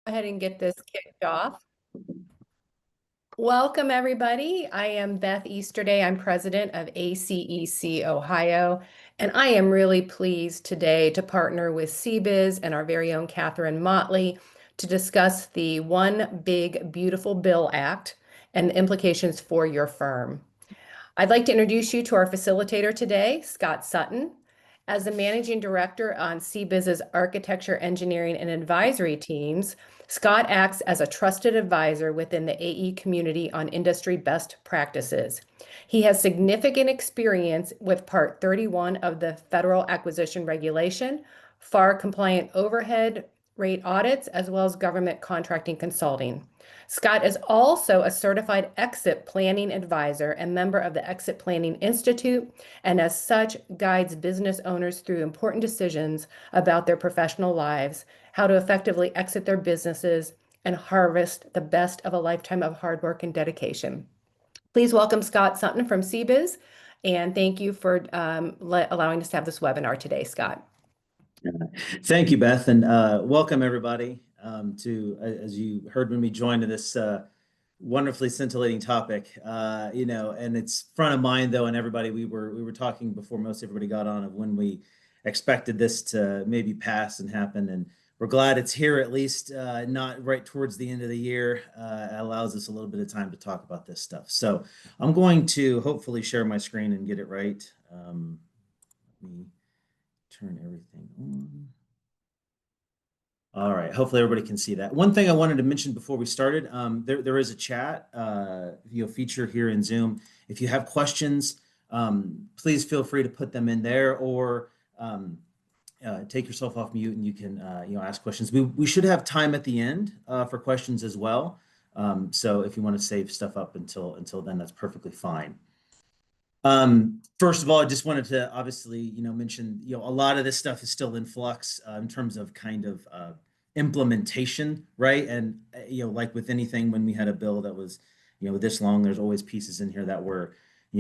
Ahead and get this kicked off. Welcome, everybody. I am Beth Easterday. I'm president of ACEC Ohio, and I am really pleased today to partner with CBIZ and our very own Catherine Motley to discuss the One Big Beautiful Bill Act and the implications for your firm. I'd like to introduce you to our facilitator today, Scott Sutton. As the managing director on CBIZ's architecture, engineering, and advisory teams, Scott acts as a trusted advisor within the AE community on industry best practices. He has significant experience with Part 31 of the Federal Acquisition Regulation, FAR compliant overhead rate audits, as well as government contracting consulting. Scott is also a certified exit planning advisor and member of the Exit Planning Institute, and as such, guides business owners through important decisions about their professional lives, how to effectively exit their businesses, and harvest the best of a lifetime of hard work and dedication. Please welcome Scott Sutton from CBIZ, and thank you for allowing us to have this webinar today, Scott. Thank you, Beth, and welcome everybody as you heard when we joined to this wonderfully scintillating topic. And it's front of mind though, and everybody we were talking before most everybody got on of when we expected this to maybe pass and happen, and we're glad it's here at least, not right towards the end of the year. It allows us a little bit of time to talk about this stuff. So I'm going to hopefully share my screen and get it right. Let me turn everything on. All right, hopefully everybody can see that. One thing I wanted to mention before we started, there is a chat feature here in Zoom. If you have questions, please feel free to put them in there, or take yourself off mute and you can ask questions. We should have time at the end for questions as well. So if you want to save stuff up until then, that's perfectly fine. First of all, I just wanted to obviously, mention, a lot of this stuff is still in flux in terms of kind of implementation, right? And, like with anything, when we had a bill that was, this long, there's always pieces in here that we're,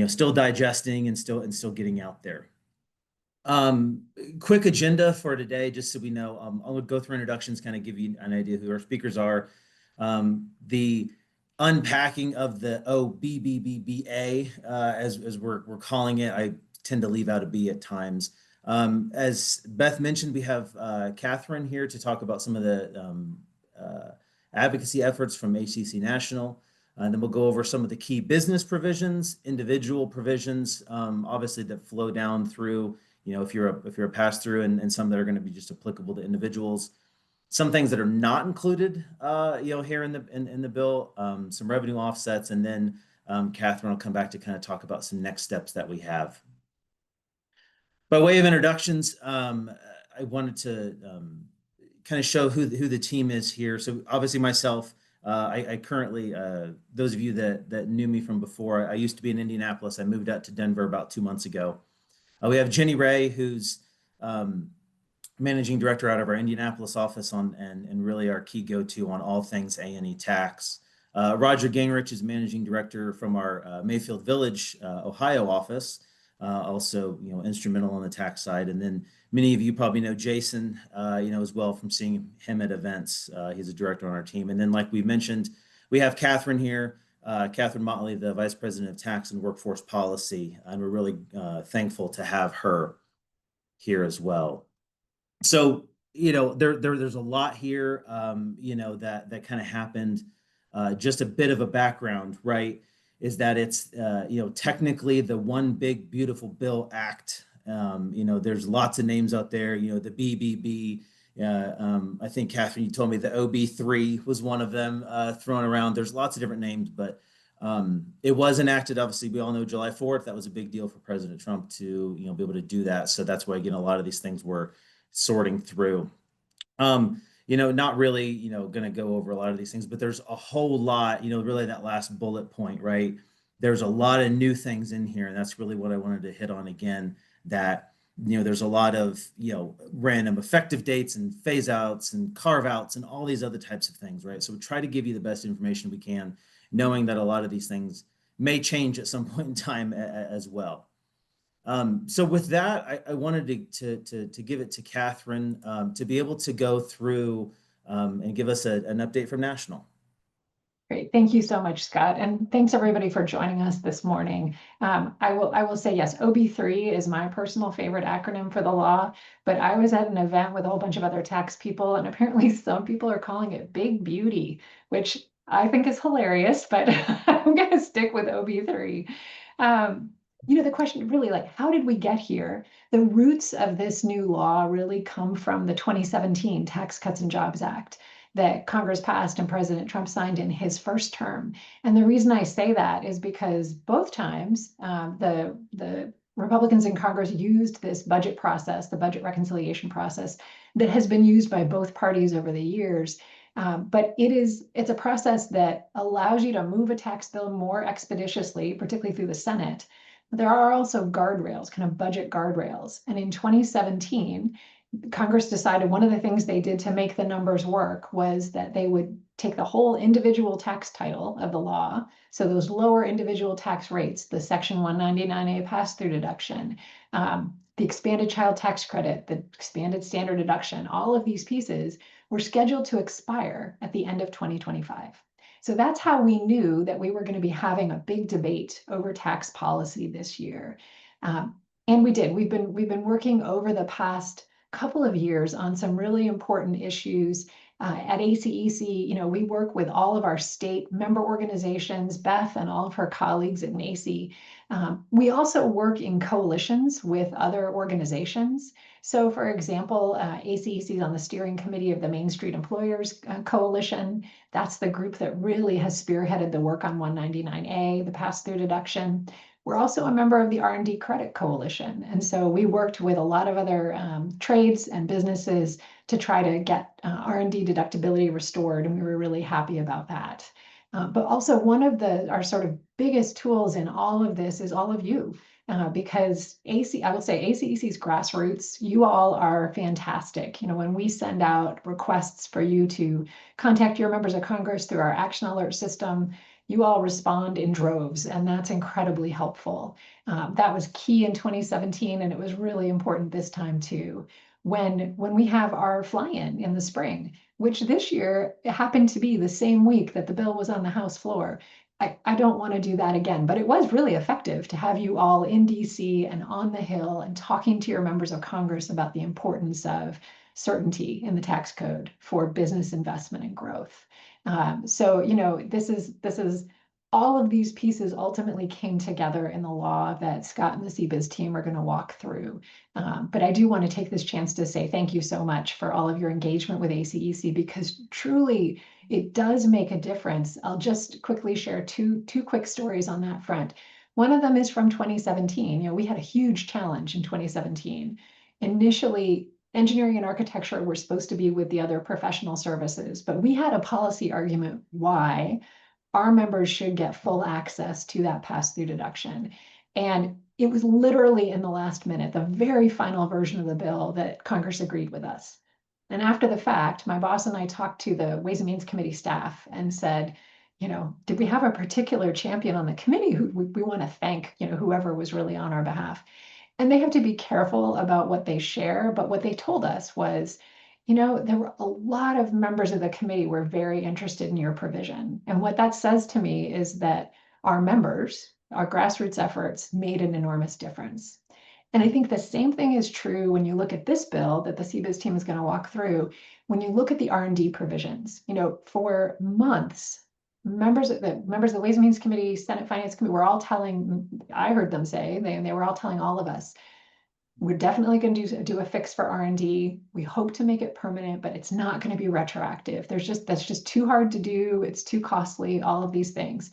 still digesting and still getting out there. Quick agenda for today, just so we know. I'll go through introductions, kind of give you an idea who our speakers are. The unpacking of the OBBBA, as we're calling it. I tend to leave out a B at times. As Beth mentioned, we have Catherine here to talk about some of the advocacy efforts from ACEC National. And then we'll go over some of the key business provisions, individual provisions, obviously that flow down through, if you're a pass-through, and some that are going to be just applicable to individuals. Some things that are not included, here in the bill, some revenue offsets, and then Catherine will come back to kind of talk about some next steps that we have. By way of introductions, I wanted to kind of show who the team is here. So obviously myself, I currently, those of you that knew me from before, I used to be in Indianapolis. I moved out to Denver about 2 months ago. We have Jenny Ray, who's managing director out of our Indianapolis office and really our key go-to on all things A&E tax. Roger Gingrich is managing director from our Mayfield Village, Ohio office, also instrumental on the tax side. And then many of you probably know Jason, as well from seeing him at events. He's a director on our team. And then, like we mentioned, we have Catherine here, Catherine Motley, the Vice President of Tax and Workforce Policy, and we're really thankful to have her here as well. So, there's a lot here, that kind of happened. Just a bit of a background, right, is that it's, technically the One Big Beautiful Bill Act. There's lots of names out there, the BBB. I think, Catherine, you told me the OB3 was one of them thrown around. There's lots of different names, but it was enacted, obviously, we all know July 4th. That was a big deal for President Trump to, be able to do that. So that's why, a lot of these things were sorting through. Not really, going to go over a lot of these things, but there's a whole lot, really that last bullet point, right? There's a lot of new things in here, and that's really what I wanted to hit on again, that, there's a lot of, random effective dates and phase outs and carve outs and all these other types of things, right? So we try to give you the best information we can, knowing that a lot of these things may change at some point in time as well. So with that, I wanted to give it to Catherine to be able to go through and give us an update from national. Great. Thank you so much, Scott. And thanks everybody for joining us this morning. I will say, yes, OB3 is my personal favorite acronym for the law, but I was at an event with a whole bunch of other tax people, and apparently some people are calling it Big Beauty, which I think is hilarious, but I'm going to stick with OB3. The question really, like, how did we get here? The roots of this new law really come from the 2017 Tax Cuts and Jobs Act that Congress passed and President Trump signed in his first term. And the reason I say that is because both times the Republicans in Congress used this budget process, the budget reconciliation process that has been used by both parties over the years. But it's a process that allows you to move a tax bill more expeditiously, particularly through the Senate. But there are also guardrails, kind of budget guardrails. And in 2017, Congress decided one of the things they did to make the numbers work was that they would take the whole individual tax title of the law, so those lower individual tax rates, the Section 199A pass-through deduction, the expanded child tax credit, the expanded standard deduction, all of these pieces were scheduled to expire at the end of 2025. So that's how we knew that we were going to be having a big debate over tax policy this year. And we did. We've been working over the past couple of years on some really important issues. At ACEC, we work with all of our state member organizations, Beth and all of her colleagues at NACE. We also work in coalitions with other organizations. So for example, ACEC is on the steering committee of the Main Street Employers Coalition. That's the group that really has spearheaded the work on 199A, the pass-through deduction. We're also a member of the R&D Credit Coalition. And so we worked with a lot of other trades and businesses to try to get R&D deductibility restored. And we were really happy about that. But also one of our sort of biggest tools in all of this is all of you. Because I will say ACEC's grassroots, you all are fantastic. When we send out requests for you to contact your members of Congress through our action alert system, you all respond in droves, and that's incredibly helpful. That was key in 2017, and it was really important this time too. When we have our fly-in in the spring, which this year happened to be the same week that the bill was on the House floor. I don't want to do that again, but it was really effective to have you all in DC and on the Hill and talking to your members of Congress about the importance of certainty in the tax code for business investment and growth. So this is all of these pieces ultimately came together in the law that Scott and the CBIZ team are going to walk through. But I do want to take this chance to say thank you so much for all of your engagement with ACEC, because truly it does make a difference. I'll just quickly share two quick stories on that front. One of them is from 2017. We had a huge challenge in 2017. Initially, engineering and architecture were supposed to be with the other professional services, but we had a policy argument why our members should get full access to that pass-through deduction. And it was literally in the last minute, the very final version of the bill, that Congress agreed with us. And after the fact, my boss and I talked to the Ways and Means Committee staff and said, did we have a particular champion on the committee who we want to thank, whoever was really on our behalf? And they have to be careful about what they share, but what they told us was, there were a lot of members of the committee were very interested in your provision. And what that says to me is that our members, our grassroots efforts made an enormous difference. And I think the same thing is true when you look at this bill that the CBIZ team is going to walk through. When you look at the R&D provisions, for months, members of the Ways and Means Committee, Senate Finance Committee, I heard them say, they were all telling all of us, we're definitely going to do a fix for R&D. We hope to make it permanent, but it's not going to be retroactive. That's just too hard to do. It's too costly, all of these things.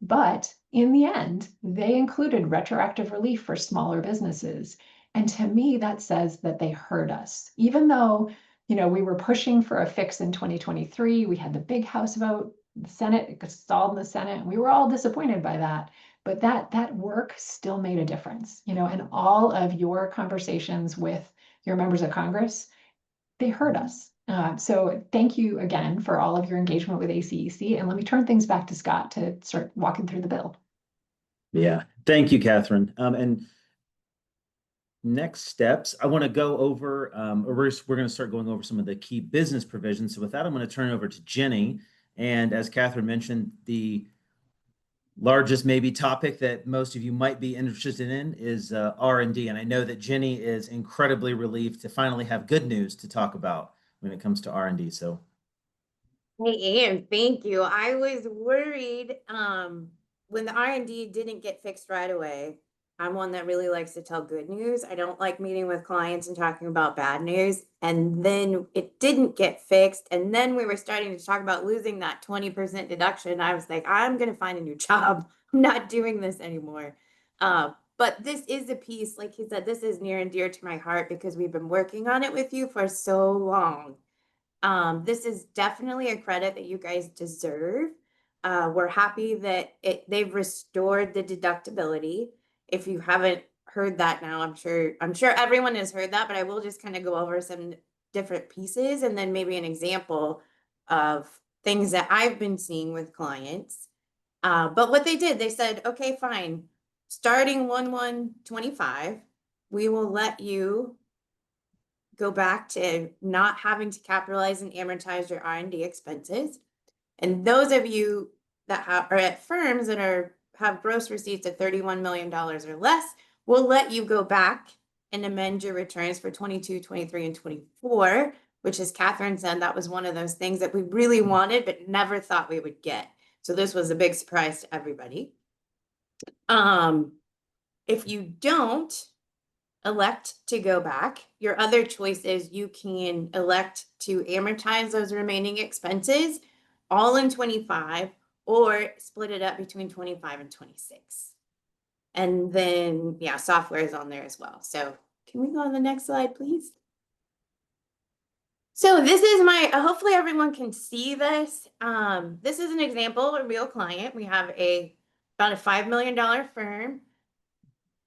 But in the end, they included retroactive relief for smaller businesses. And to me, that says that they heard us. Even though, we were pushing for a fix in 2023, we had the big House vote, the Senate, it got stalled in the Senate, and we were all disappointed by that. But that work still made a difference, and all of your conversations with your members of Congress, they heard us. So thank you again for all of your engagement with ACEC. And let me turn things back to Scott to start walking through the bill. Yeah, thank you, Catherine. And Next steps, I want to go over, we're going to start going over some of the key business provisions. So with that, I'm going to turn it over to Jenny. And as Catherine mentioned, the largest maybe topic that most of you might be interested in is R&D. And I know that Jenny is incredibly relieved to finally have good news to talk about when it comes to R&D. So I am, thank you. I was worried when the R&D didn't get fixed right away. I'm one that really likes to tell good news. I don't like meeting with clients and talking about bad news. And then it didn't get fixed. And then we were starting to talk about losing that 20% deduction. I was like, I'm going to find a new job. I'm not doing this anymore. But this is a piece, like he said, this is near and dear to my heart because we've been working on it with you for so long. This is definitely a credit that you guys deserve. We're happy that they've restored the deductibility. If you haven't heard that now, I'm sure everyone has heard that, but I will just kind of go over some different pieces and then maybe an example of things that I've been seeing with clients. But what they did, they said, okay, fine. Starting 1/1/25, we will let you go back to not having to capitalize and amortize your R&D expenses. And those of you that are at firms that have gross receipts of $31 million or less, we'll let you go back and amend your returns for 22, 23, and 24, which, as Catherine said, that was one of those things that we really wanted but never thought we would get. So this was a big surprise to everybody. If you don't elect to go back, your other choice is you can elect to amortize those remaining expenses all in 25 or split it up between 25 and 26. And then, yeah, software is on there as well. So can we go on the next slide, please? So this is hopefully everyone can see this. This is an example of a real client. We have about a $5 million firm.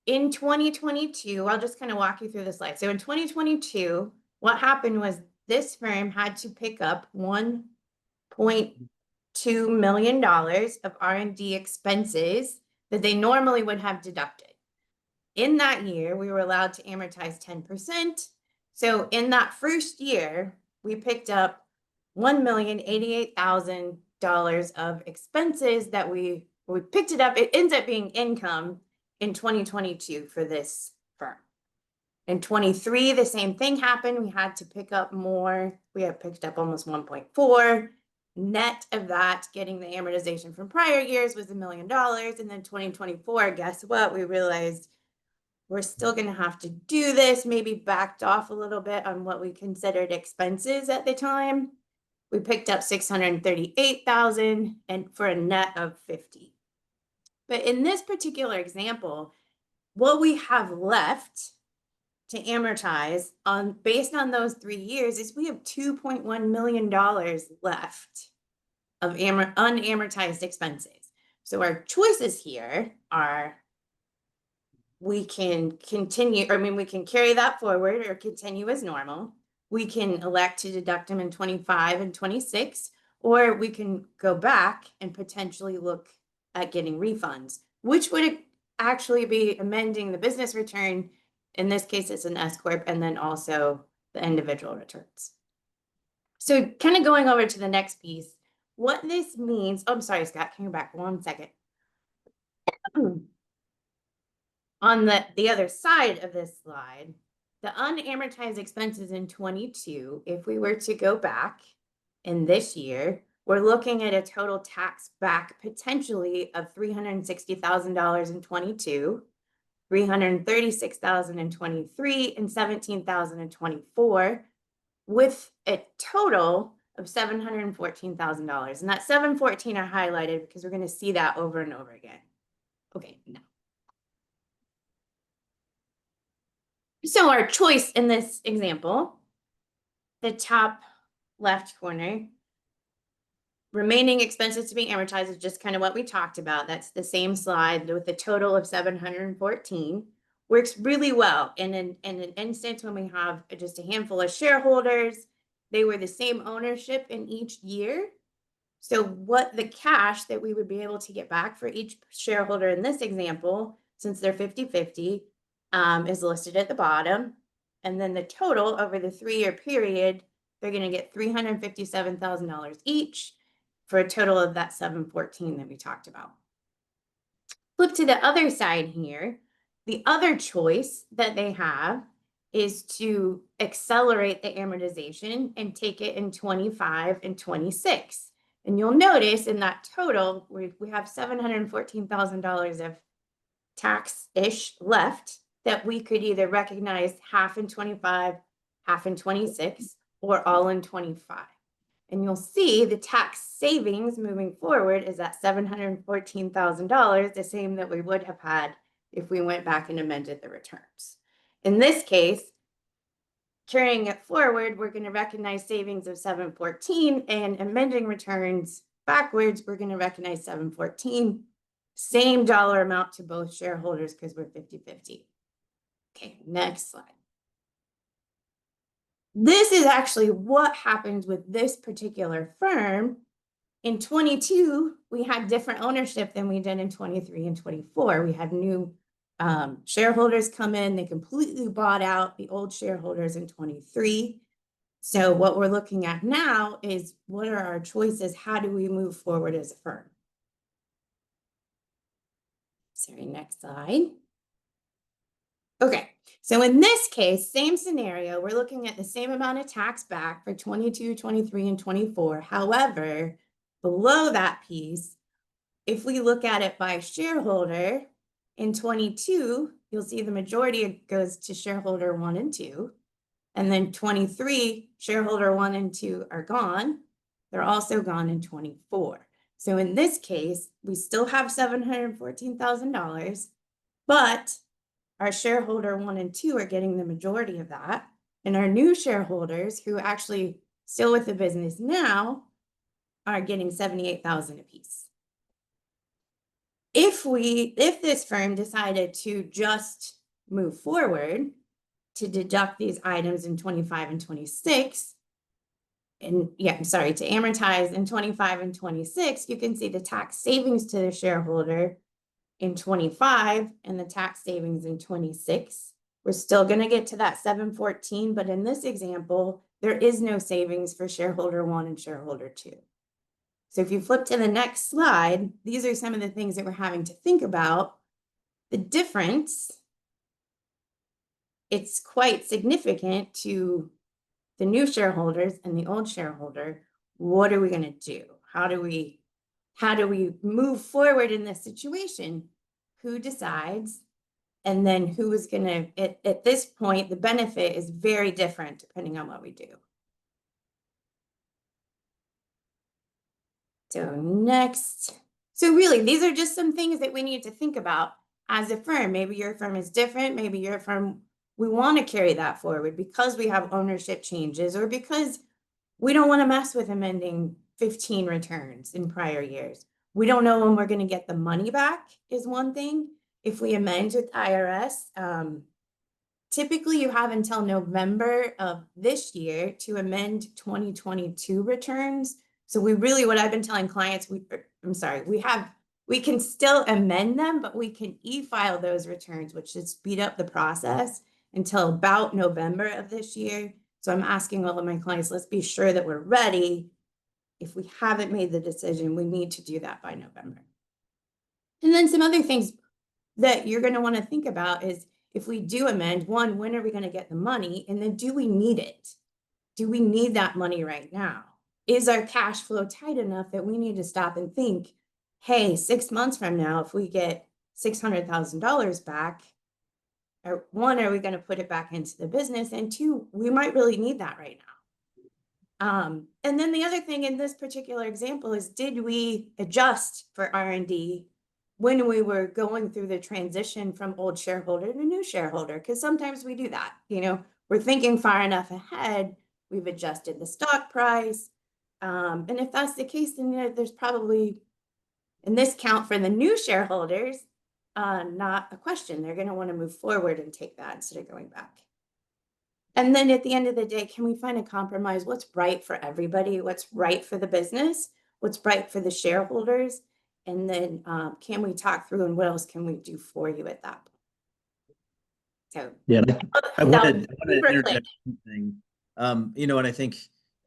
In 2022, I'll just kind of walk you through the slide. So in 2022, what happened was this firm had to pick up $1.2 million of R&D expenses that they normally would have deducted. In that year, we were allowed to amortize 10%. So in that first year, we picked up $1,088,000 of expenses that we picked it up. It ends up being income in 2022 for this firm. In 23, the same thing happened. We had to pick up more. We have picked up almost 1.4. Net of that, getting the amortization from prior years was $1 million. And then 2024, guess what? We realized we're still going to have to do this, maybe backed off a little bit on what we considered expenses at the time. We picked up $638,000 and for a net of 50. But in this particular example, what we have left to amortize based on those 3 years is we have $2.1 million left of unamortized expenses. So our choices here are we can continue, we can carry that forward or continue as normal. We can elect to deduct them in 25 and 26, or we can go back and potentially look at getting refunds, which would actually be amending the business return. In this case, it's an S Corp, and then also the individual returns. So kind of going over to the next piece, what this means, oh, I'm sorry, Scott, can you back 1 second? On the other side of this slide, the unamortized expenses in 22, if we were to go back in this year, we're looking at a total tax back potentially of $360,000 in 22, $336,000 in 23, and $17,000 in 24, with a total of $714,000. And that 714 I highlighted because we're going to see that over and over again. Okay, now. So our choice in this example, the top left corner, remaining expenses to be amortized is just kind of what we talked about. That's the same slide with the total of 714. Works really well in an instance when we have just a handful of shareholders. They were the same ownership in each year. So what the cash that we would be able to get back for each shareholder in this example, since they're 50-50, is listed at the bottom. And then the total over the 3-year period, they're going to get $357,000 each for a total of that 714 that we talked about. Flip to the other side here. The other choice that they have is to accelerate the amortization and take it in 25 and 26. And you'll notice in that total, we have $714,000 of tax-ish left that we could either recognize half in 25, half in 26, or all in 25. And you'll see the tax savings moving forward is at $714,000, the same that we would have had if we went back and amended the returns. In this case, carrying it forward, we're going to recognize savings of 714, and amending returns backwards, we're going to recognize 714. Same dollar amount to both shareholders because we're 50-50. Okay, next slide. This is actually what happens with this particular firm. In 22, we had different ownership than we did in 23 and 24. We had new shareholders come in. They completely bought out the old shareholders in 23. So what we're looking at now is what are our choices? How do we move forward as a firm? Sorry, next slide. Okay, so in this case, same scenario, we're looking at the same amount of tax back for 22, 23, and 24. However, below that piece, if we look at it by shareholder, in 22, you'll see the majority goes to shareholder 1 and 2. And then 23, shareholder 1 and 2 are gone. They're also gone in 24. So in this case, we still have $714,000, but our shareholder 1 and 2 are getting the majority of that. And our new shareholders who actually still with the business now are getting $78,000 apiece. If this firm decided to just move forward to deduct these items in 25 and 26, and to amortize in 25 and 26, you can see the tax savings to the shareholder in 25 and the tax savings in 26. We're still going to get to that 714, but in this example, there is no savings for shareholder 1 and shareholder 2. So if you flip to the next slide, these are some of the things that we're having to think about. The difference, it's quite significant to the new shareholders and the old shareholder. What are we going to do? How do we move forward in this situation? Who decides? And then who is going to, at this point, the benefit is very different depending on what we do. So next, so really, these are just some things that we need to think about as a firm. Maybe your firm is different. Maybe your firm, we want to carry that forward because we have ownership changes or because we don't want to mess with amending 15 returns in prior years. We don't know when we're going to get the money back is one thing. If we amend with IRS, typically you have until November of this year to amend 2022 returns. So what I've been telling clients, we can still amend them, but we can e-file those returns, which should speed up the process until about November of this year. So I'm asking all of my clients, let's be sure that we're ready. If we haven't made the decision, we need to do that by November. And then some other things that you're going to want to think about is if we do amend, one, when are we going to get the money? And then do we need it? Do we need that money right now? Is our cash flow tight enough that we need to stop and think, hey, 6 months from now, if we get $600,000 back, one, are we going to put it back into the business? And two, we might really need that right now. And then the other thing in this particular example is, did we adjust for R&D when we were going through the transition from old shareholder to new shareholder? Because sometimes we do that. We're thinking far enough ahead. We've adjusted the stock price. And if that's the case, then there's probably, in this count for the new shareholders, not a question. They're going to want to move forward and take that instead of going back. And then at the end of the day, can we find a compromise? What's right for everybody? What's right for the business? What's right for the shareholders? And then can we talk through and what else can we do for you at that point? So Yeah, I that wanted, was I wanted super to quick. interject something. And I think,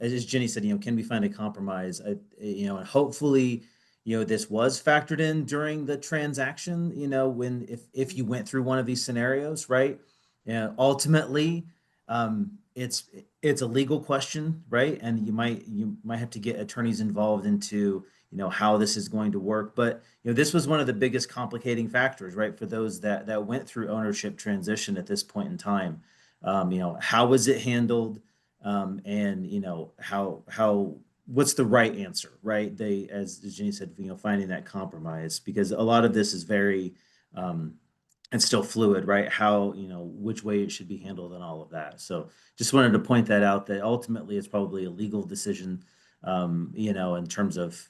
as Jenny said, can we find a compromise? And hopefully, this was factored in during the transaction, when, if you went through one of these scenarios, right? Yeah, ultimately, it's a legal question, right? And you might have to get attorneys involved into, how this is going to work. But, this was one of the biggest complicating factors, right? For those that went through ownership transition at this point in time. How was it handled? And how what's the right answer, right? They, as Jenny said, finding that compromise, because a lot of this is very it's still fluid, right? How, which way it should be handled and all of that. So just wanted to point that out, that ultimately it's probably a legal decision, in terms of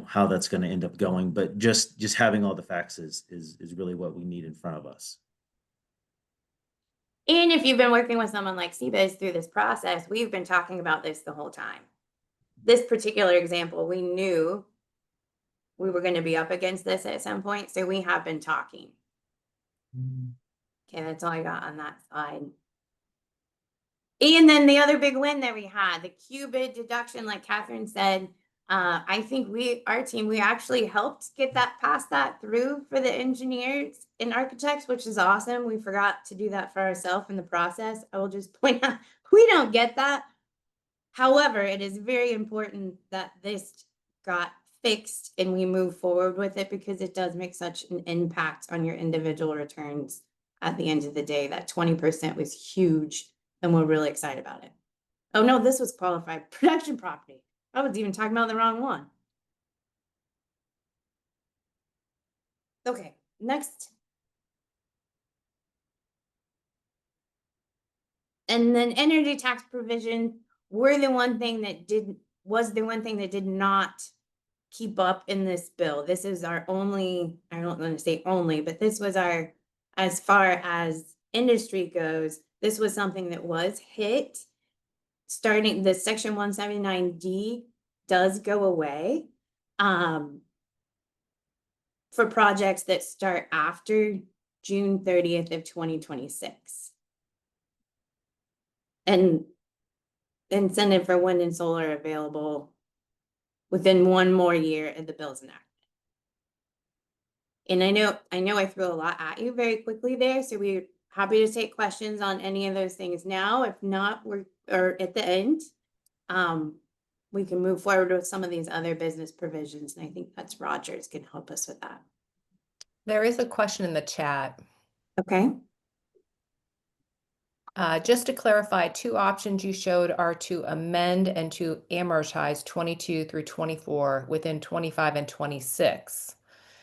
how that's going to end up going. But just having all the facts is really what we need in front of us. And if you've been working with someone like CBIZ through this process, we've been talking about this the whole time. This particular example, we knew we were going to be up against this at some point, so we have been talking. Okay, that's all I got on that side. And then the other big win that we had, the qubit deduction, like Catherine said, I think our team, we actually helped get that past that through for the engineers and architects, which is awesome. We forgot to do that for ourselves in the process. I will just point out, we don't get that. However, it is very important that this got fixed and we move forward with it, because it does make such an impact on your individual returns at the end of the day. That 20% was huge, and we're really excited about it. Oh no, this was qualified production property. I was even talking about the wrong one. Okay, next. And then energy tax provision was the one thing that did not keep up in this bill. This is our only, I don't want to say only, but this was our, as far as industry goes, this was something that was hit. Starting the section 179D does go away for projects that start after June 30th of 2026. And incentive for wind and solar available within one more year of the bill's enactment. And I know I threw a lot at you very quickly there, so we're happy to take questions on any of those things now. If not, or at the end, we can move forward with some of these other business provisions. And I think that's Rogers can help us with that. There is a question in the chat. Okay. Just to clarify, two options you showed are to amend and to amortize 22 through 24 within 25 and 26.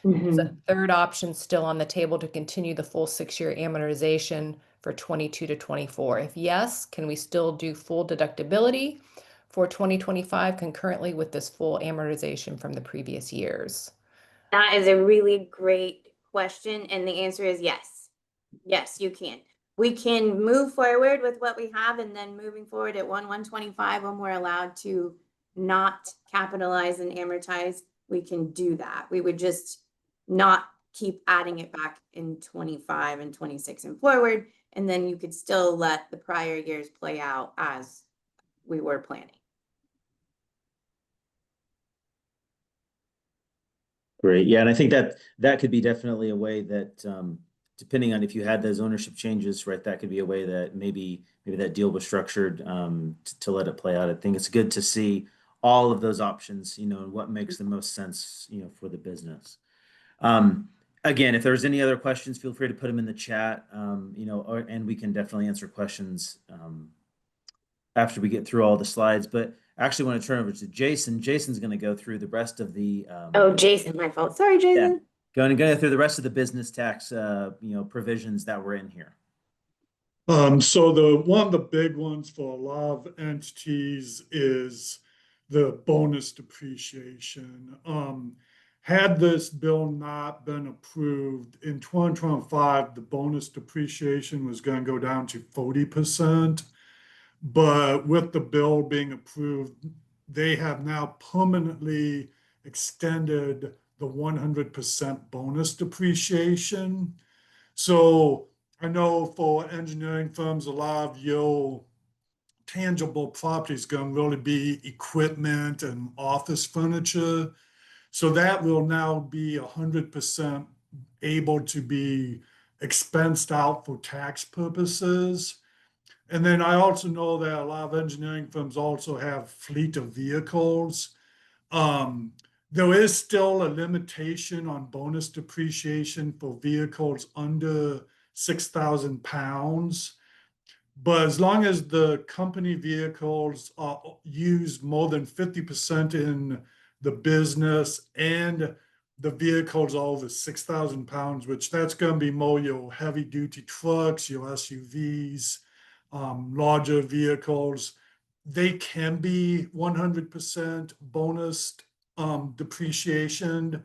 Is a third option still on the table to continue the full 6-year amortization for 22 to 24? If yes, can we still do full deductibility for 2025 concurrently with this full amortization from the previous years? That is a really great question. And the answer is yes. Yes, you can. We can move forward with what we have, and then moving forward at 1/1/25, when we're allowed to not capitalize and amortize, we can do that. We would just not keep adding it back in 25 and 26 and forward. And then you could still let the prior years play out as we were planning. Great. Yeah, and I think that could be definitely a way that, depending on if you had those ownership changes, right, that could be a way that maybe that deal was structured to let it play out. I think it's good to see all of those options, and what makes the most sense, for the business. Again, if there's any other questions, feel free to put them in the chat, and we can definitely answer questions after we get through all the slides. But I actually want to turn over to Jason. Jason's going to go through the rest of the. Oh, Jason, my fault. Sorry, Jason. Yeah. Going to go through the rest of the business tax, provisions that were in here. So one of the big ones for a lot of entities is the bonus depreciation. Had this bill not been approved in 2025, the bonus depreciation was going to go down to 40%. But with the bill being approved, they have now permanently extended the 100% bonus depreciation. So I know for engineering firms, a lot of your tangible property is going to really be equipment and office furniture. So that will now be 100% able to be expensed out for tax purposes. And then I also know that a lot of engineering firms also have fleet of vehicles. Um, there is still a limitation on bonus depreciation for vehicles under 6,000 pounds. But as long as the company vehicles are used more than 50% in the business and the vehicles are over 6,000 pounds, which that's going to be more your heavy duty trucks, your SUVs, larger vehicles, they can be 100% bonus depreciation.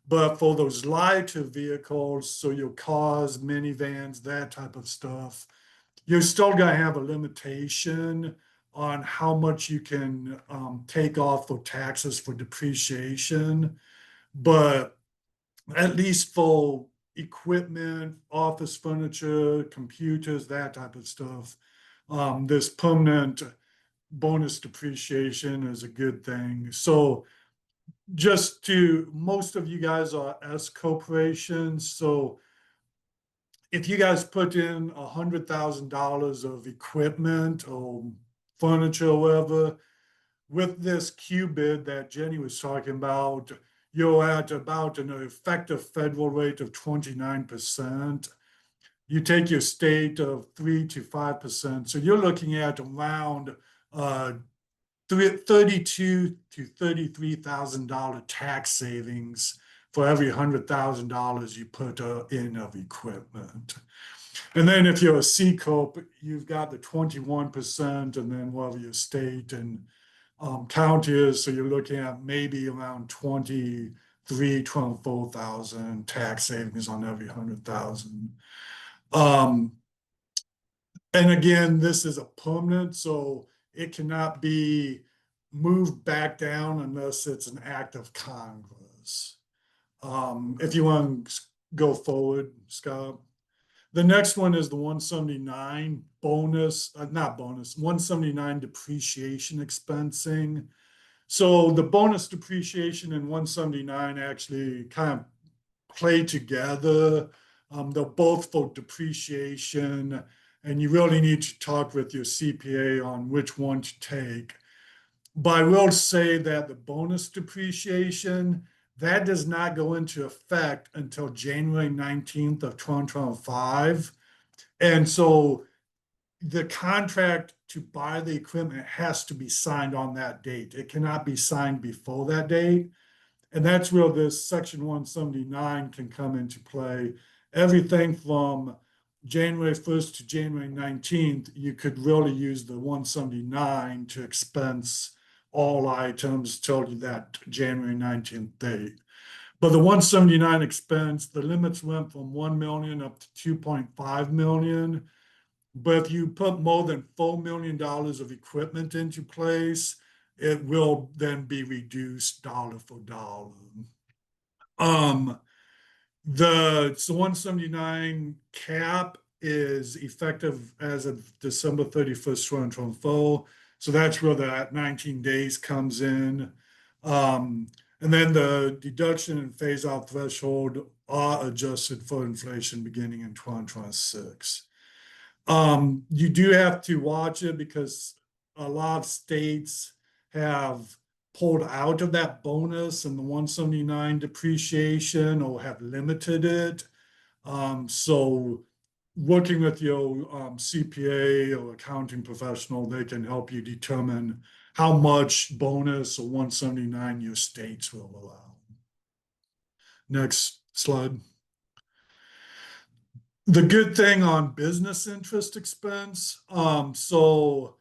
But for those lighter vehicles, so your cars, minivans, that type of stuff, you're still going to have a limitation on how much you can take off for taxes for depreciation. But at least for equipment, office furniture, computers, that type of stuff, this permanent bonus depreciation is a good thing. So most of you guys are S corporations. So if you guys put in $100,000 of equipment or furniture or whatever, with this QBID that Jenny was talking about, you're at about an effective federal rate of 29%. You take your state of 3 to 5%. So you're looking at around $32,000 to $33,000 tax savings for every $100,000 you put in of equipment. And then if you're a C Corp, you've got the 21%, and then whatever your state and county is, so you're looking at maybe around 24,000 tax savings on every 100,000. And again, this is a permanent, so it cannot be moved back down unless it's an act of Congress. If you want to go forward, Scott. The next one is the 179 not bonus, 179 depreciation expensing. So the bonus depreciation and 179 actually kind of play together. They're both for depreciation, and you really need to talk with your CPA on which one to take. But I will say that the bonus depreciation, that does not go into effect until January 19th of 2025. And so the contract to buy the equipment has to be signed on that date. It cannot be signed before that date. And that's where this section 179 can come into play. Everything from January 1st to January 19th, you could really use the 179 to expense all items till that January 19th date. But the 179 expense, the limits went from 1 million up to 2.5 million. But if you put more than $4 million of equipment into place, it will then be reduced dollar for dollar. The 179 cap is effective as of December 31st, 2024. So that's where that 19 days comes in. And then the deduction and phase out threshold are adjusted for inflation beginning in 2026. You do have to watch it because a lot of states have pulled out of that bonus and the 179 depreciation or have limited it. So working with your CPA or accounting professional, they can help you determine how much bonus or 179 your states will allow. Next slide. The good thing on business interest expense, so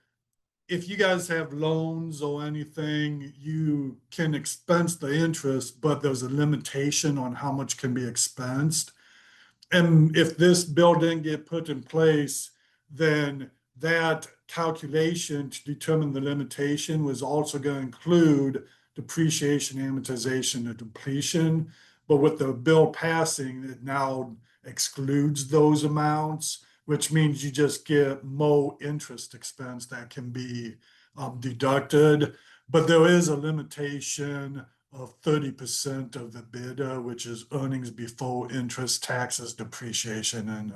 if you guys have loans or anything, you can expense the interest, but there's a limitation on how much can be expensed. And if this bill didn't get put in place, then that calculation to determine the limitation was also going to include depreciation, amortization, and depletion. But with the bill passing, it now excludes those amounts, which means you just get more interest expense that can be deducted. But there is a limitation of 30% of the bidder, which is earnings before interest, taxes, depreciation, and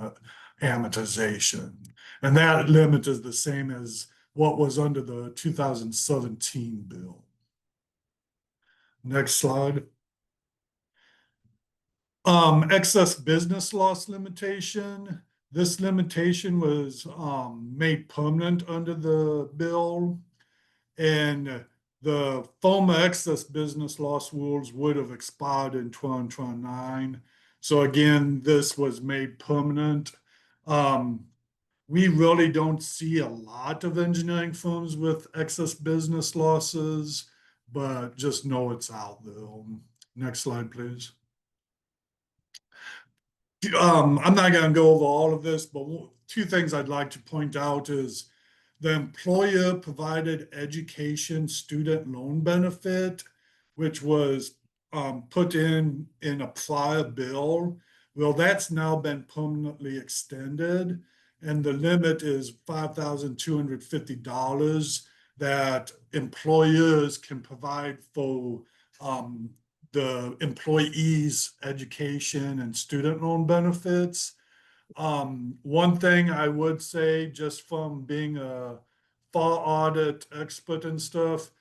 amortization. And that limit is the same as what was under the 2017 bill. Next slide. Excess business loss limitation. This limitation was made permanent under the bill, and the former excess business loss rules would have expired in 2029. So again, this was made permanent. We really don't see a lot of engineering firms with excess business losses, but just know it's out there. Next slide, please. I'm not going to go over all of this, but two things I'd like to point out is the employer provided education student loan benefit, which was put in a prior bill. Well, that's now been permanently extended, and the limit is $5,250 that employers can provide for the employees' education and student loan benefits. One thing I would say, just from being a FAR audit expert and stuff,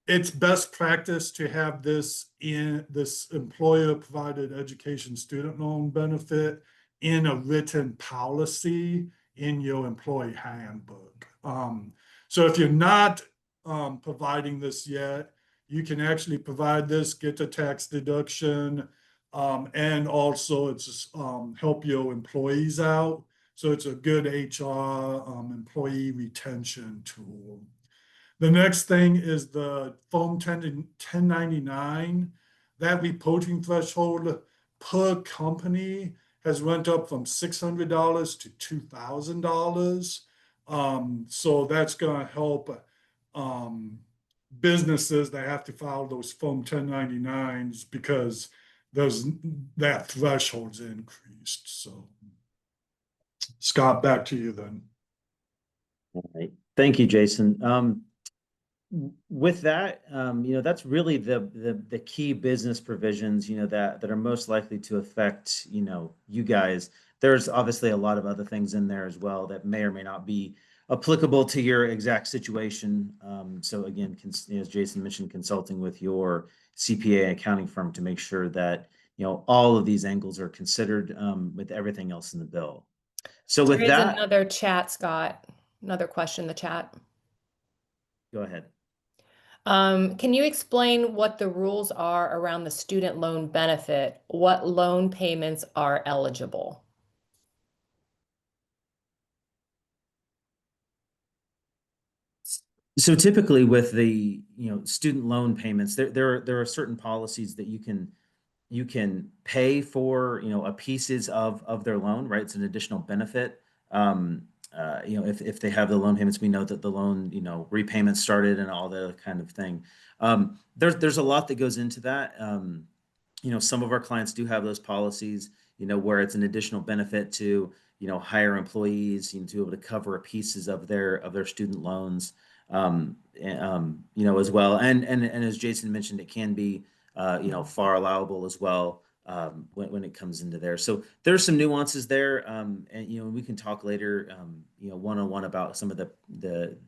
it's best practice to have this employer provided education student loan benefit in a written policy in your employee handbook. So if you're not providing this yet, you can actually provide this, get a tax deduction, and also it's help your employees out. So it's a good HR employee retention tool. The next thing is the Form 1099. That reporting threshold per company has went up from $600 to $2,000. So that's going to help businesses that have to file those Form 1099s because that threshold's increased. So, Scott, back to you then. All right. Thank you, Jason. With that, that's really the key business provisions, that are most likely to affect, you guys. There's obviously a lot of other things in there as well that may or may not be applicable to your exact situation. So again, as Jason mentioned, consulting with your CPA accounting firm to make sure that, all of these angles are considered with everything else in the bill. So with There is that, another chat, Scott, another question in the chat. go ahead. Can you explain what the rules are around the student loan benefit? What loan payments are eligible? So typically with the student loan payments, there are certain policies that you can pay for a pieces of their loan, right? It's an additional benefit. If they have the loan payments, we know that the loan repayment started and all that kind of thing. There's a lot that goes into that. Some of our clients do have those policies, where it's an additional benefit to hire employees, to be able to cover pieces of their student loans. As well. And as Jason mentioned, it can be, FAR allowable as well when it comes into there. So there's some nuances there, and we can talk later, one-on-one about some of the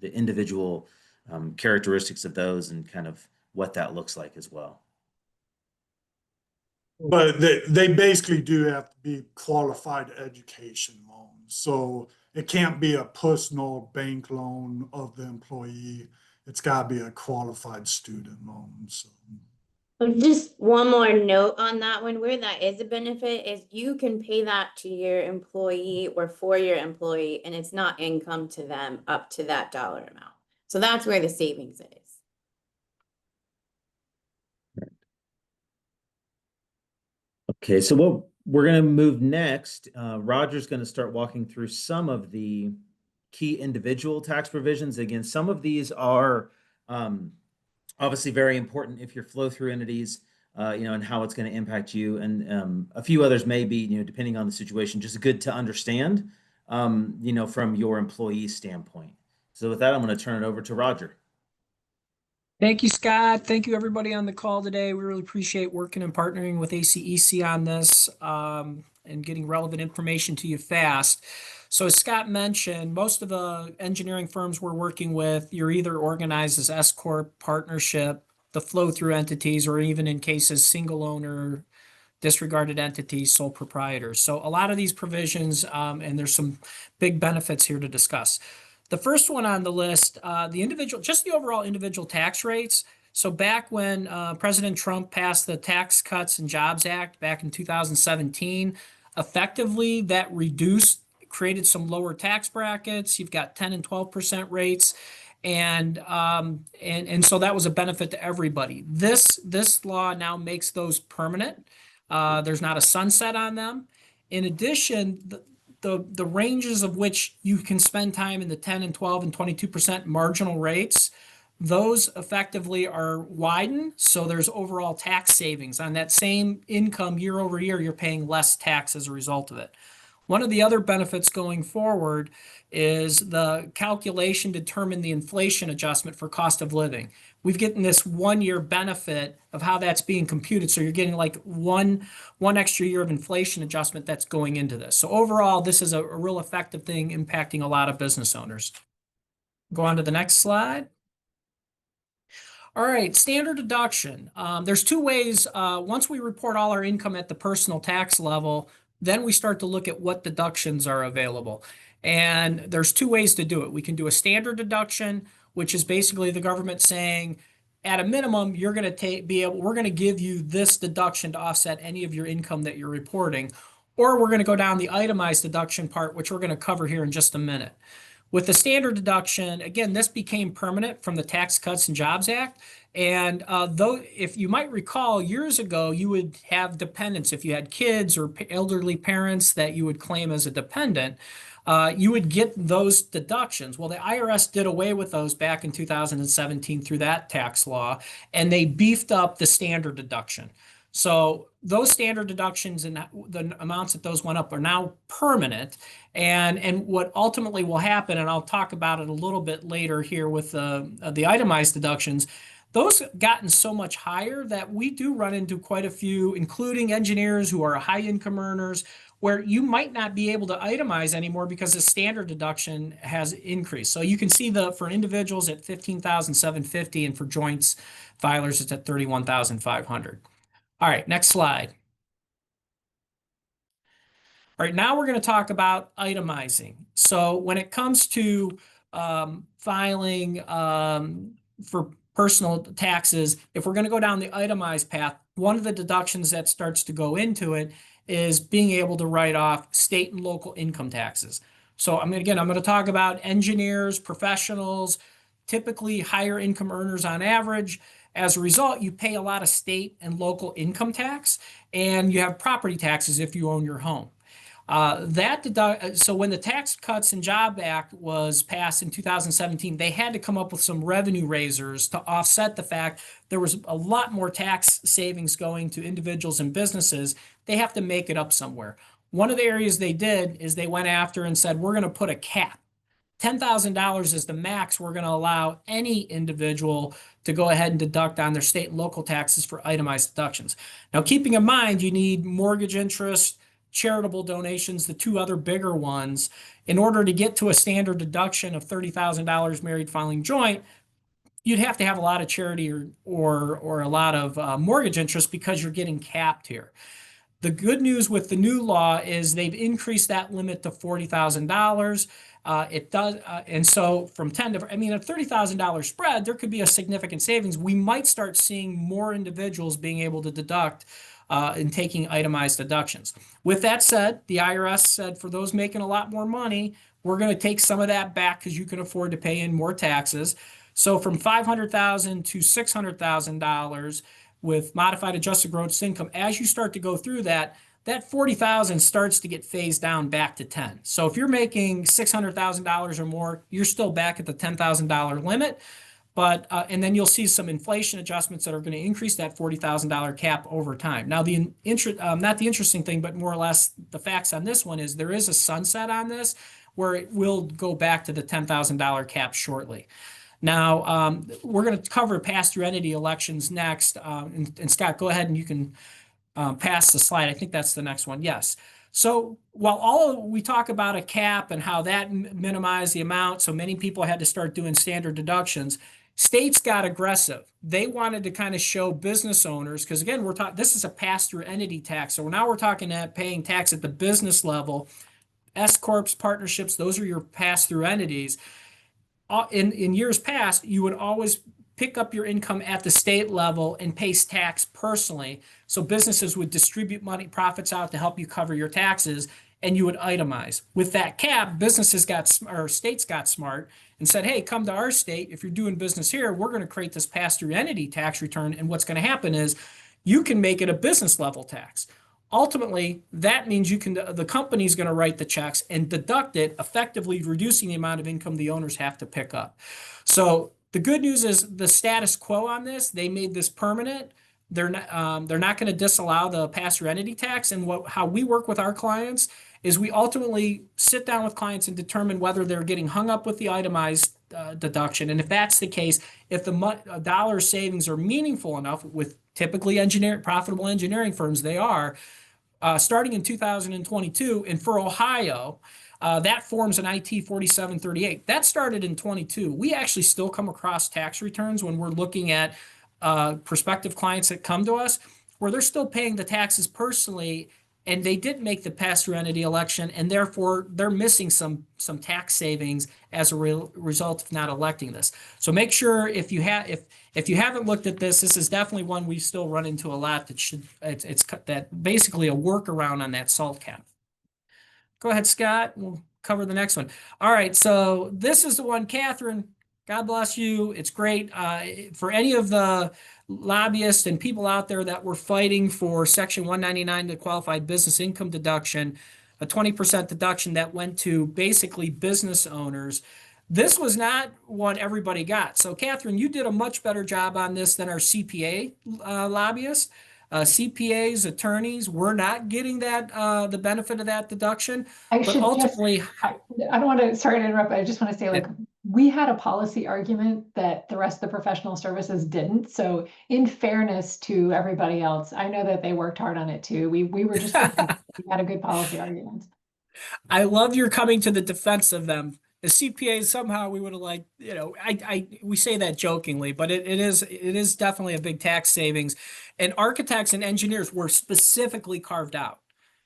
individual characteristics of those and kind of what that looks like as well. But they basically do have to be qualified education loans. So it can't be a personal bank loan of the employee. It's got to be a qualified student loan. So. Just one more note on that one, where that is a benefit is you can pay that to your employee or for your employee, and it's not income to them up to that dollar amount. So that's where the savings is. Okay, so what we're going to move next, Roger's going to start walking through some of the key individual tax provisions. Again, some of these are obviously very important if you're flow-through entities. and how it's going to impact you. And a few others may be, depending on the situation, just good to understand, from your employee standpoint. So with that, I'm going to turn it over to Roger. Thank you, Scott. Thank you, everybody on the call today. We really appreciate working and partnering with ACEC on this and getting relevant information to you fast. So as Scott mentioned, most of the engineering firms we're working with, you're either organized as S Corp, partnership, the flow-through entities, or even in cases, single owner, disregarded entities, sole proprietors. So a lot of these provisions, and there's some big benefits here to discuss. The first one on the list, just the overall individual tax rates. So back when President Trump passed the Tax Cuts and Jobs Act back in 2017, effectively that created some lower tax brackets. You've got 10 and 12% rates. And so that was a benefit to everybody. This law now makes those permanent. There's not a sunset on them. In addition, the ranges of which you can spend time in the 10 and 12 and 22% marginal rates, those effectively are widened. So there's overall tax savings on that same income year over year. You're paying less tax as a result of it. One of the other benefits going forward is the calculation determine the inflation adjustment for cost of living. We've gotten this 1 year benefit of how that's being computed. So you're getting like one extra year of inflation adjustment that's going into this. So overall, this is a real effective thing impacting a lot of business owners. Go on to the next slide. All right, standard deduction. There's two ways. Once we report all our income at the personal tax level, then we start to look at what deductions are available. And there's two ways to do it. We can do a standard deduction, which is basically the government saying, at a minimum, we're going to give you this deduction to offset any of your income that you're reporting. Or we're going to go down the itemized deduction part, which we're going to cover here in just a minute. With the standard deduction, again, this became permanent from the Tax Cuts and Jobs Act. And though, if you might recall, years ago, you would have dependents. If you had kids or elderly parents that you would claim as a dependent, you would get those deductions. Well, the IRS did away with those back in 2017 through that tax law, and they beefed up the standard deduction. So those standard deductions and the amounts that those went up are now permanent. And what ultimately will happen, and I'll talk about it a little bit later here with the itemized deductions, those gotten so much higher that we do run into quite a few, including engineers who are high income earners, where you might not be able to itemize anymore because the standard deduction has increased. So you can see for individuals at $15,750 and for joints filers it's at $31,500. All right, next slide. All right, now we're going to talk about itemizing. So when it comes to filing for personal taxes, if we're going to go down the itemized path, one of the deductions that starts to go into it is being able to write off state and local income taxes. So I'm going to talk about engineers, professionals, typically higher income earners on average. As a result, you pay a lot of state and local income tax, and you have property taxes if you own your home. So when the Tax Cuts and Jobs Act was passed in 2017, they had to come up with some revenue raisers to offset the fact there was a lot more tax savings going to individuals and businesses. They have to make it up somewhere. One of the areas they did is they went after and said, we're going to put a cap. $10,000 is the max we're going to allow any individual to go ahead and deduct on their state and local taxes for itemized deductions. Now, keeping in mind, you need mortgage interest, charitable donations, the two other bigger ones. In order to get to a standard deduction of $30,000 married filing joint, you'd have to have a lot of charity or a lot of mortgage interest because you're getting capped here. The good news with the new law is they've increased that limit to $40,000. It does, and so from 10 to, a $30,000 spread, there could be a significant savings. We might start seeing more individuals being able to deduct and taking itemized deductions. With that said, the IRS said for those making a lot more money, we're going to take some of that back because you can afford to pay in more taxes. So from $500,000 to $600,000 with modified adjusted gross income, as you start to go through that $40,000 starts to get phased down back to 10. So if you're making $600,000 or more, you're still back at the $10,000 limit. But and then you'll see some inflation adjustments that are going to increase that $40,000 cap over time. Now, not the interesting thing, but more or less the facts on this one is there is a sunset on this where it will go back to the $10,000 cap shortly. Now, we're going to cover pass-through entity elections next. And Scott, go ahead and you can pass the slide. I think that's the next one. Yes. So while we talk about a cap and how that minimized the amount, so many people had to start doing standard deductions, states got aggressive. They wanted to kind of show business owners, because again, this is a pass-through entity tax. So now we're talking at paying tax at the business level. S corps, partnerships, those are your pass-through entities. In years past, you would always pick up your income at the state level and pay tax personally. So businesses would distribute profits out to help you cover your taxes, and you would itemize. With that cap, states got smart and said, hey, come to our state. If you're doing business here, we're going to create this pass-through entity tax return. And what's going to happen is you can make it a business level tax. Ultimately, that means the company's going to write the checks and deduct it, effectively reducing the amount of income the owners have to pick up. So the good news is the status quo on this. They made this permanent. They're not going to disallow the pass-through entity tax. And how we work with our clients is we ultimately sit down with clients and determine whether they're getting hung up with the itemized deduction. And if that's the case, if the dollar savings are meaningful enough with typically profitable engineering firms, they are, starting in 2022, and for Ohio, that forms an IT 4738. That started in 22. We actually still come across tax returns when we're looking at prospective clients that come to us where they're still paying the taxes personally, and they didn't make the pass-through entity election, and therefore they're missing some tax savings as a result of not electing this. So make sure if you haven't looked at this is definitely one we still run into a lot. It's that basically a workaround on that SALT cap. Go ahead, Scott. We'll cover the next one. All right, so this is the one, Catherine. God bless you. It's great. For any of the lobbyists and people out there that were fighting for Section 199, the qualified business income deduction, a 20% deduction that went to basically business owners, this was not what everybody got. So, Catherine, you did a much better job on this than our CPA lobbyists. CPAs, attorneys, were not getting the benefit of that deduction. I don't want to, sorry to interrupt, but I just want to say, we had a policy argument that the rest of the professional services didn't. So in fairness to everybody else, I know that they worked hard on it too. We were just, we had a good policy argument. I love your coming to the defense of them. As CPAs, somehow we would have we say that jokingly, but it is definitely a big tax savings. And architects and engineers were specifically carved out.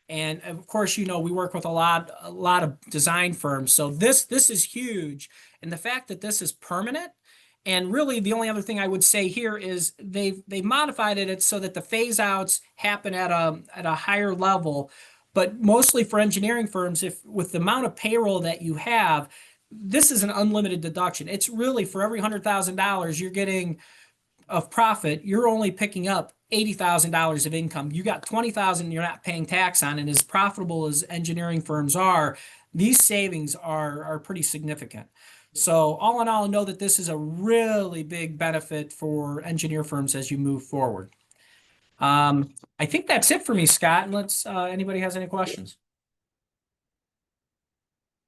And of course, we work with a lot of design firms. So this is huge. And the fact that this is permanent, and really the only other thing I would say here is they've modified it so that the phase outs happen at a higher level. But mostly for engineering firms, with the amount of payroll that you have, this is an unlimited deduction. It's really for every $100,000 you're getting of profit, you're only picking up $80,000 of income. You got $20,000 you're not paying tax on, and as profitable as engineering firms are, these savings are pretty significant. So all in all, know that this is a really big benefit for engineer firms as you move forward. I think that's it for me, Scott. Let's anybody has any questions?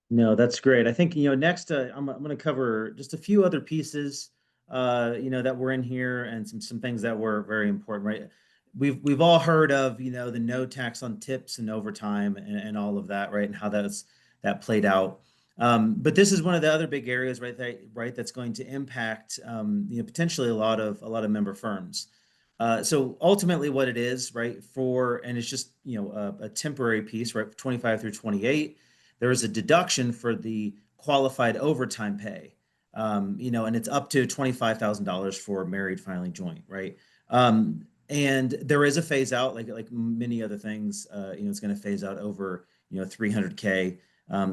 No, that's great. I think, next I'm going to cover just a few other pieces, that were in here, and some things that were very important, right? We've all heard of, the no tax on tips and overtime and all of that, right? And how that played out. But this is one of the other big areas, right, that's going to impact, potentially a lot of member firms. So ultimately what it is, right, and it's just, a temporary piece, right, 25 through 28, there is a deduction for the qualified overtime pay, and it's up to $25,000 for married filing joint, right? And there is a phase out, like many other things, it's going to phase out over, 300K.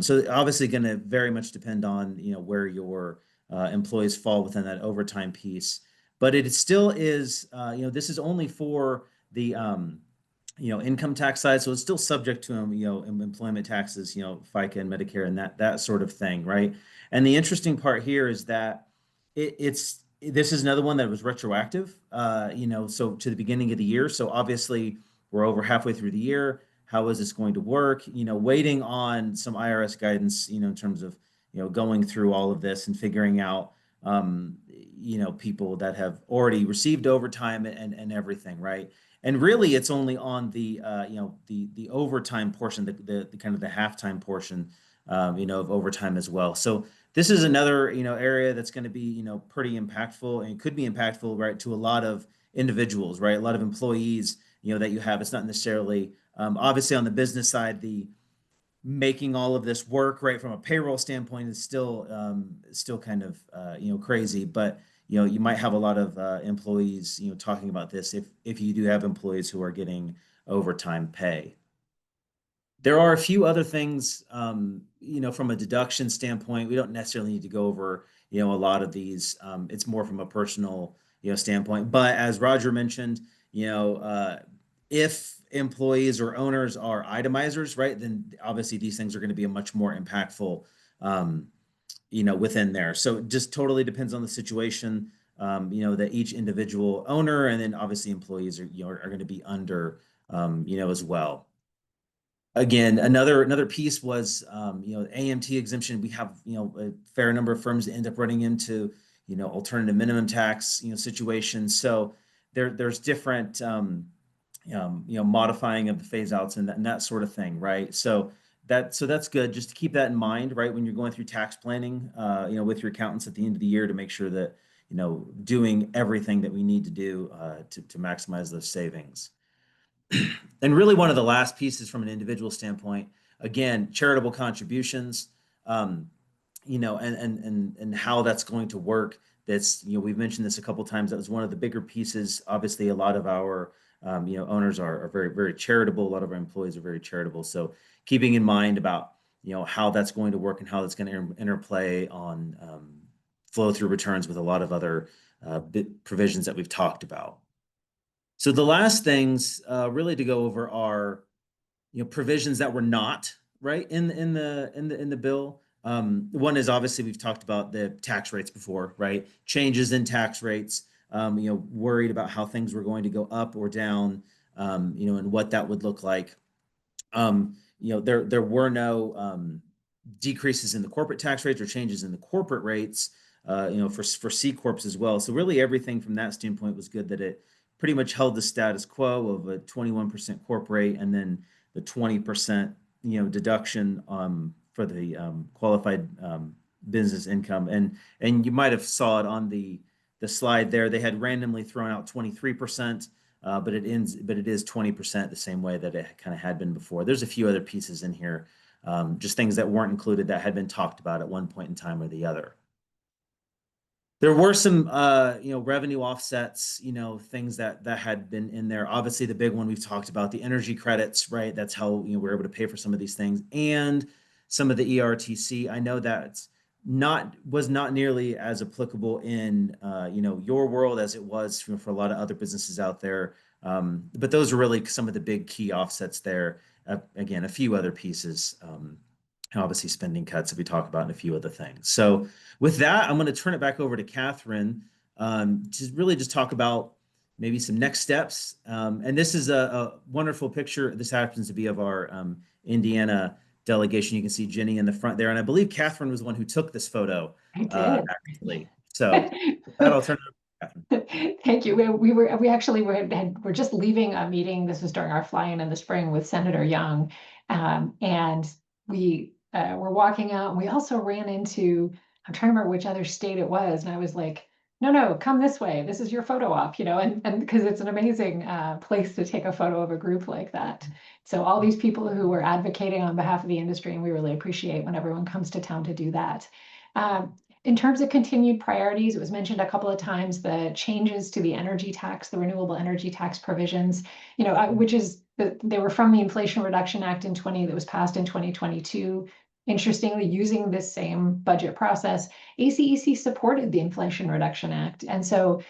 So obviously going to very much depend on, where your employees fall within that overtime piece. But it still is, this is only for the, income tax side. So it's still subject to, employment taxes, FICA and Medicare and that sort of thing, right? And the interesting part here is that it's this is another one that was retroactive, so to the beginning of the year. So obviously we're over halfway through the year. How is this going to work? Waiting on some IRS guidance, in terms of, going through all of this and figuring out, people that have already received overtime and everything, right? And really, it's only on the, the overtime portion, the kind of the halftime portion, of overtime as well. So this is another, area that's going to be, pretty impactful and could be impactful, right, to a lot of individuals, right? A lot of employees, that you have. It's not necessarily, obviously on the business side, the making all of this work, right, from a payroll standpoint is still kind of, crazy, but you might have a lot of employees, talking about this if you do have employees who are getting overtime pay. There are a few other things, from a deduction standpoint. We don't necessarily need to go over, a lot of these. It's more from a personal, standpoint. But as Roger mentioned, if employees or owners are itemizers, right, then obviously these things are going to be a much more impactful, within there. So it just totally depends on the situation, that each individual owner and then obviously employees are going to be under, as well. Again, another piece was, AMT exemption. We have, a fair number of firms that end up running into, alternative minimum tax, situations. So there's different, modifying of the phase outs and that sort of thing, right? So that's good. Just to keep that in mind, right, when you're going through tax planning, with your accountants at the end of the year to make sure that, doing everything that we need to do to maximize those savings. And really one of the last pieces from an individual standpoint, again, charitable contributions, and how that's going to work. That's, we've mentioned this a couple of times. That was one of the bigger pieces. Obviously, a lot of our, owners are very, very charitable. A lot of our employees are very charitable. So keeping in mind about, how that's going to work and how that's going to interplay on flow through returns with a lot of other provisions that we've talked about. So the last things really to go over are, provisions that were not right in the bill. One is obviously we've talked about the tax rates before, right? Changes in tax rates. Worried about how things were going to go up or down, and what that would look like. There were no decreases in the corporate tax rates or changes in the corporate rates, for C corps as well. So really everything from that standpoint was good, that it pretty much held the status quo of a 21% corp rate and then the 20%, deduction for the qualified business income. And you might have saw it on the slide there. They had randomly thrown out 23%, but it is 20% the same way that it kind of had been before. There's a few other pieces in here, just things that weren't included that had been talked about at one point in time or the other. There were some, revenue offsets, things that had been in there. Obviously, the big one we've talked about, the energy credits, right? That's how, we're able to pay for some of these things, and some of the ERTC. I know that's was not nearly as applicable in, your world as it was for a lot of other businesses out there. But those are really some of the big key offsets there. Again, a few other pieces. Obviously spending cuts that we talk about and a few other things. So with that, I'm going to turn it back over to Catherine, to really just talk about maybe some next steps. And this is a wonderful picture. This happens to be of our Indiana delegation. You can see Jenny in the front there. And I believe Catherine was the one who took this photo. I did. Actually. So with that, I'll turn it over to Catherine. Thank you. We actually were just leaving a meeting. This was during our fly-in in the spring with Senator Young. And we were walking out, and we also ran into, I'm trying to remember which other state it was. And I was like, no, come this way. This is your photo op, and because it's an amazing place to take a photo of a group like that. So all these people who were advocating on behalf of the industry, and we really appreciate when everyone comes to town to do that. In terms of continued priorities, it was mentioned a couple of times, the changes to the energy tax, the renewable energy tax provisions, which is, they were from the Inflation Reduction Act that was passed in 2022. Interestingly, using this same budget process, ACEC supported the Inflation Reduction Act. And so,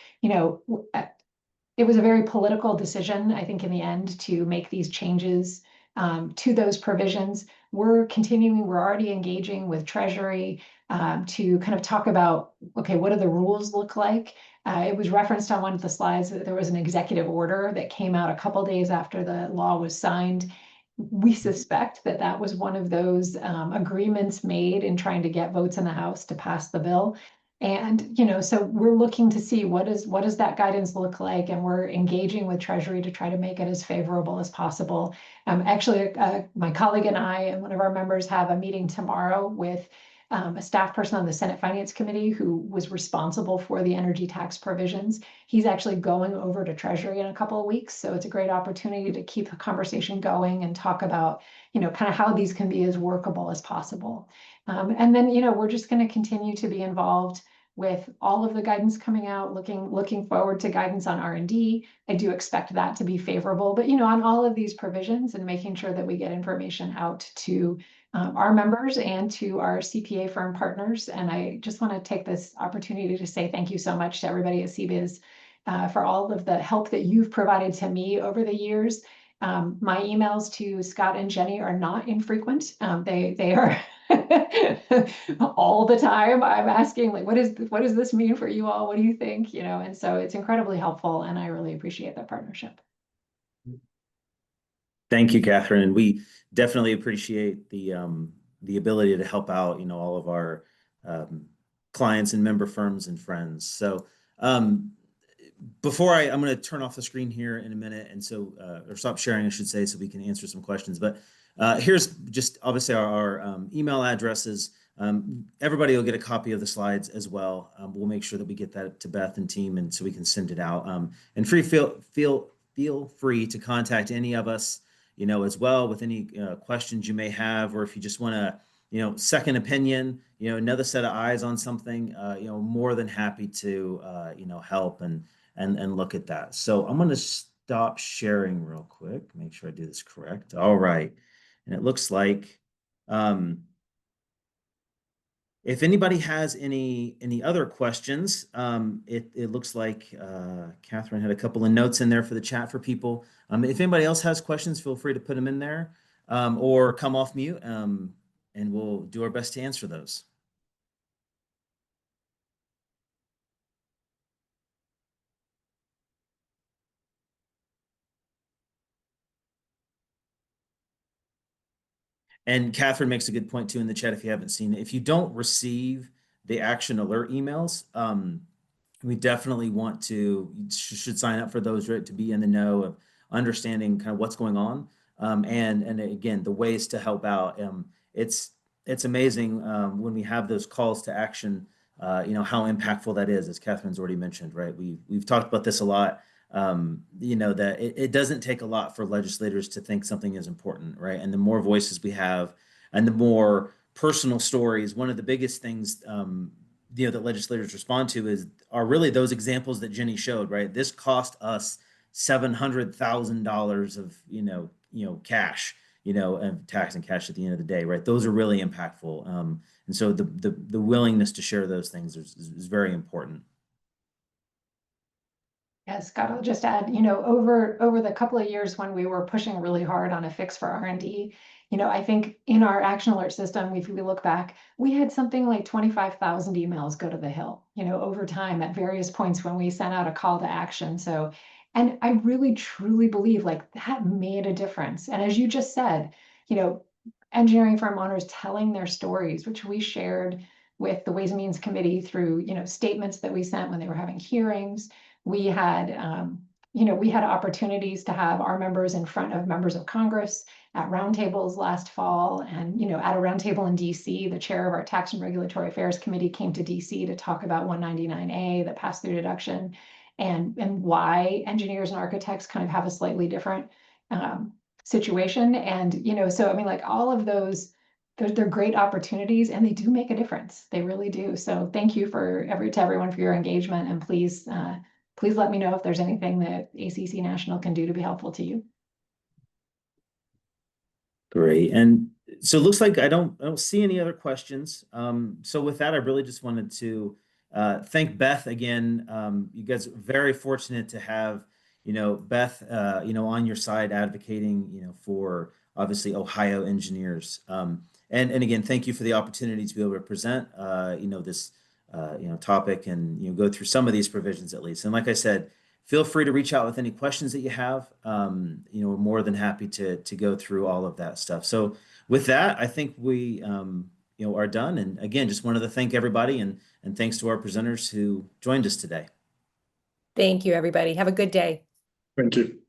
it was a very political decision, I think, in the end, to make these changes to those provisions. We're already engaging with Treasury to kind of talk about, okay, what do the rules look like? It was referenced on one of the slides that there was an executive order that came out a couple days after the law was signed. We suspect that that was one of those agreements made in trying to get votes in the House to pass the bill. And, so we're looking to see what does that guidance look like, and we're engaging with Treasury to try to make it as favorable as possible. Actually, my colleague and I and one of our members have a meeting tomorrow with a staff person on the Senate Finance Committee who was responsible for the energy tax provisions. He's actually going over to Treasury in a couple of weeks, so it's a great opportunity to keep the conversation going and talk about, kind of how these can be as workable as possible. And then, we're just going to continue to be involved with all of the guidance coming out, looking forward to guidance on R&D. I do expect that to be favorable, but on all of these provisions and making sure that we get information out to our members and to our CPA firm partners. And I just want to take this opportunity to say thank you so much to everybody at CBIZ for all of the help that you've provided to me over the years. My emails to Scott and Jenny are not infrequent. They are all the time. I'm asking, like, what does this mean for you all? What do you think? And so it's incredibly helpful, and I really appreciate that partnership. Thank you, Catherine. And we definitely appreciate the ability to help out, all of our clients and member firms and friends. So before I'm going to turn off the screen here in a minute, and so or stop sharing, I should say, so we can answer some questions. But here's just obviously our email addresses. Everybody will get a copy of the slides as well. We'll make sure that we get that to Beth and team, and so we can send it out. And feel free to contact any of us, as well, with any questions you may have, or if you just want to, second opinion, another set of eyes on something, more than happy to, help and look at that. So I'm going to stop sharing real quick, make sure I do this correct. All right. And it looks like, if anybody has any other questions, it looks like Catherine had a couple of notes in there for the chat for people. If anybody else has questions, feel free to put them in there, or come off mute, and we'll do our best to answer those. And Catherine makes a good point too in the chat, if you haven't seen it. If you don't receive the action alert emails, we definitely want to, should sign up for those, right, to be in the know of understanding kind of what's going on. And again, the ways to help out. It's amazing when we have those calls to action, how impactful that is, as Catherine's already mentioned, right? We've talked about this a lot. That it doesn't take a lot for legislators to think something is important, right? And the more voices we have and the more personal stories, one of the biggest things, that legislators respond to are really those examples that Jenny showed, right? This cost us $700,000 of, cash, and tax and cash at the end of the day, right? Those are really impactful. And so the willingness to share those things is very important. Yes, Scott, I'll just add, over the couple of years when we were pushing really hard on a fix for R&D, I think in our action alert system, if we look back, we had something like 25,000 emails go to the Hill, over time at various points when we sent out a call to action. So, and I really truly believe like that made a difference. And as you just said, engineering firm owners telling their stories, which we shared with the Ways and Means Committee through, statements that we sent when they were having hearings. We had, we had opportunities to have our members in front of members of Congress at roundtables last fall. And, at a roundtable in DC, the chair of our Tax and Regulatory Affairs Committee came to DC to talk about 199A, the pass-through deduction, and why engineers and architects kind of have a slightly different situation. And, so, I mean, like all of those, they're great opportunities and they do make a difference. They really do. So thank you to everyone for your engagement, and please let me know if there's anything that ACEC National can do to be helpful to you. Great. And so it looks like I don't see any other questions. So with that, I really just wanted to thank Beth again. You guys are very fortunate to have, Beth, on your side advocating, for obviously Ohio engineers. And again, thank you for the opportunity to be able to present, this, topic and, go through some of these provisions at least. And like I said, feel free to reach out with any questions that you have. We're more than happy to go through all of that stuff. So with that, I think we, are done. And again, just wanted to thank everybody and thanks to our presenters who joined us today. Thank you, everybody. Have a good day. Thank you.